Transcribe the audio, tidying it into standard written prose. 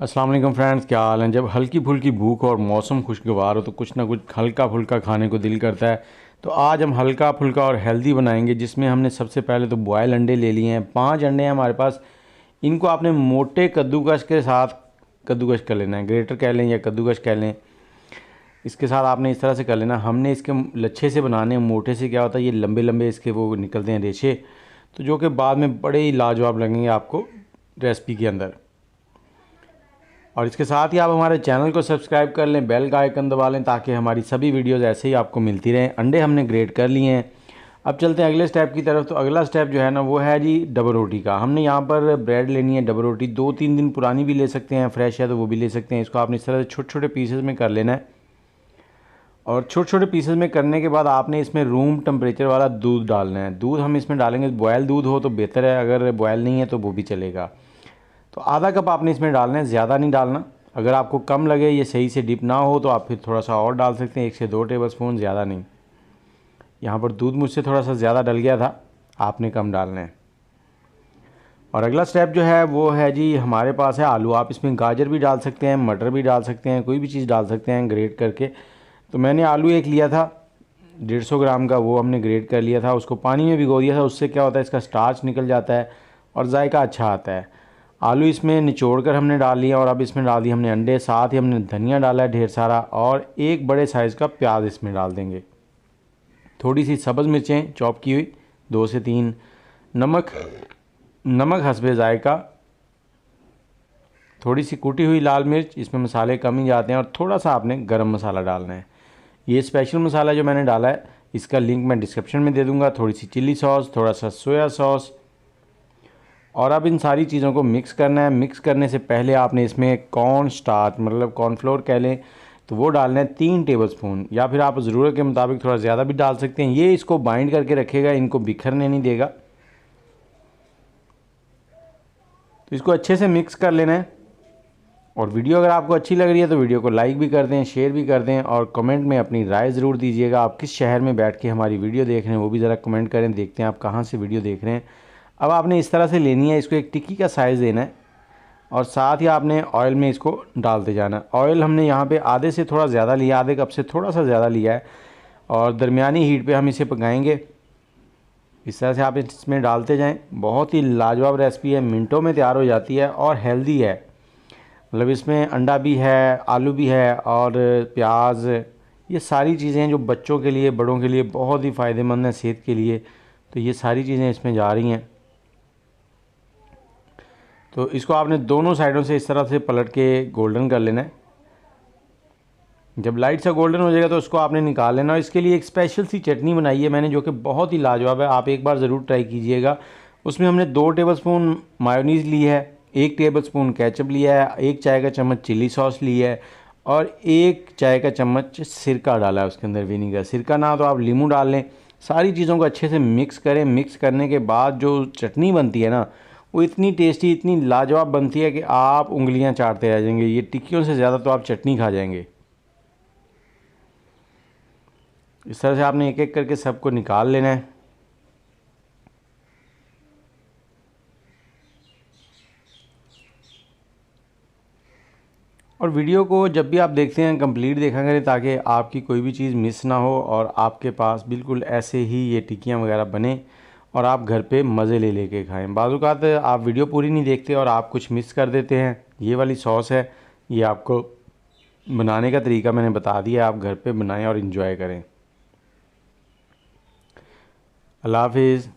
अस्सलाम वालेकुम फ्रेंड्स, क्या हाल है। जब हल्की फुल्की भूख और मौसम खुशगवार हो तो कुछ ना कुछ हल्का फुल्का खाने को दिल करता है। तो आज हम हल्का फुल्का और हेल्दी बनाएंगे, जिसमें हमने सबसे पहले तो बॉयल अंडे ले लिए हैं। 5 अंडे हैं हमारे पास। इनको आपने मोटे कद्दूकस के साथ कद्दूकस कर लेना है, ग्रेटर कह लें या कद्दूकस कह लें। इसके साथ आपने इस तरह से कर लेना। हमने इसके लच्छे से बनाने हैं। मोटे से क्या होता है, ये लंबे लंबे इसके वो निकलते हैं रेशे, तो जो कि बाद में बड़े ही लाजवाब लगेंगे आपको रेसिपी के अंदर। और इसके साथ ही आप हमारे चैनल को सब्सक्राइब कर लें, बेल का आइकन दबा लें, ताकि हमारी सभी वीडियोस ऐसे ही आपको मिलती रहें। अंडे हमने ग्रेट कर लिए हैं। अब चलते हैं अगले स्टेप की तरफ। तो अगला स्टेप जो है ना, वो है जी डबल रोटी का। हमने यहाँ पर ब्रेड लेनी है डबल रोटी। 2-3 दिन पुरानी भी ले सकते हैं, फ्रेश है तो वो भी ले सकते हैं। इसको आपने इस तरह से छोटे छोटे पीसेस में कर लेना है। और छोटे छोटे पीसेस में करने के बाद आपने इसमें रूम टेम्परेचर वाला दूध डालना है। दूध हम इसमें डालेंगे, बॉयल दूध हो तो बेहतर है, अगर बॉयल नहीं है तो वो भी चलेगा। तो आधा कप आपने इसमें डालना है, ज़्यादा नहीं डालना। अगर आपको कम लगे, ये सही से डिप ना हो, तो आप फिर थोड़ा सा और डाल सकते हैं, 1 से 2 टेबलस्पून, ज़्यादा नहीं। यहाँ पर दूध मुझसे थोड़ा सा ज़्यादा डल गया था, आपने कम डालना है। और अगला स्टेप जो है वो है जी, हमारे पास है आलू। आप इसमें गाजर भी डाल सकते हैं, मटर भी डाल सकते हैं, कोई भी चीज़ डाल सकते हैं ग्रेट करके। तो मैंने आलू एक लिया था 150 ग्राम का, वो हमने ग्रेट कर लिया था। उसको पानी में भिगो दिया था। उससे क्या होता है, इसका स्टार्च निकल जाता है और जायका अच्छा आता है। आलू इसमें निचोड़ कर हमने डाल लिया। और अब इसमें डाल दिए हमने अंडे, साथ ही हमने धनिया डाला है ढेर सारा, और एक बड़े साइज़ का प्याज इसमें डाल देंगे। थोड़ी सी सब्ज़ मिर्चें चॉप की हुई 2 से 3, नमक हस्बे जायका, थोड़ी सी कूटी हुई लाल मिर्च, इसमें मसाले कम ही जाते हैं। और थोड़ा सा आपने गरम मसाला डालना है। ये स्पेशल मसाला जो मैंने डाला है, इसका लिंक मैं डिस्क्रिप्शन में दे दूँगा। थोड़ी सी चिली सॉस, थोड़ा सा सोया सॉस। और अब इन सारी चीज़ों को मिक्स करना है। मिक्स करने से पहले आपने इसमें कॉर्न स्टार्च, मतलब कॉर्नफ्लोर कह लें, तो वो डालना है 3 टेबलस्पून, या फिर आप ज़रूरत के मुताबिक थोड़ा ज़्यादा भी डाल सकते हैं। ये इसको बाइंड करके रखेगा, इनको बिखरने नहीं देगा। तो इसको अच्छे से मिक्स कर लेना है। और वीडियो अगर आपको अच्छी लग रही है तो वीडियो को लाइक भी कर दें, शेयर भी कर दें, और कमेंट में अपनी राय ज़रूर दीजिएगा। आप किस शहर में बैठ के हमारी वीडियो देख रहे हैं वो भी ज़रा कमेंट करें, देखते हैं आप कहाँ से वीडियो देख रहे हैं। अब आपने इस तरह से लेनी है, इसको एक टिक्की का साइज़ देना है, और साथ ही आपने ऑयल में इसको डालते जाना है। ऑयल हमने यहाँ पे आधे से थोड़ा ज़्यादा लिया, आधे कप से थोड़ा सा ज़्यादा लिया है, और दरमियानी हीट पे हम इसे पकाएंगे। इस तरह से आप इसमें डालते जाएं। बहुत ही लाजवाब रेसिपी है, मिनटों में तैयार हो जाती है और हेल्दी है। मतलब इसमें अंडा भी है, आलू भी है, और प्याज, ये सारी चीज़ें हैं जो बच्चों के लिए, बड़ों के लिए बहुत ही फ़ायदेमंद है सेहत के लिए। तो ये सारी चीज़ें इसमें जा रही हैं। तो इसको आपने दोनों साइडों से इस तरह से पलट के गोल्डन कर लेना है। जब लाइट सा गोल्डन हो जाएगा तो उसको आपने निकाल लेना। और इसके लिए एक स्पेशल सी चटनी बनाई है मैंने, जो कि बहुत ही लाजवाब है। आप एक बार ज़रूर ट्राई कीजिएगा। उसमें हमने 2 टेबलस्पून मायोनीज़ ली है, 1 टेबलस्पून केचप लिया है, 1 चाय का चम्मच चिली सॉस ली है, और 1 चाय का चम्मच सिरका डाला है उसके अंदर, विनीगर। सिरका ना तो आप नींबू डाल लें। सारी चीज़ों को अच्छे से मिक्स करें। मिक्स करने के बाद जो चटनी बनती है ना, वो इतनी टेस्टी, इतनी लाजवाब बनती है कि आप उंगलियां चाटते रह जाएंगे। ये टिक्कियों से ज़्यादा तो आप चटनी खा जाएंगे। इस तरह से आपने एक एक करके सबको निकाल लेना है। और वीडियो को जब भी आप देखते हैं कंप्लीट देखा करें, ताकि आपकी कोई भी चीज़ मिस ना हो, और आपके पास बिल्कुल ऐसे ही ये टिक्कियाँ वगैरह बने और आप घर पे मज़े ले लेके खाएं। बाज़-औक़ात आप वीडियो पूरी नहीं देखते और आप कुछ मिस कर देते हैं। ये वाली सॉस है, ये आपको बनाने का तरीका मैंने बता दिया, आप घर पे बनाएं और इन्जॉय करें। अल्लाह हाफ़िज़।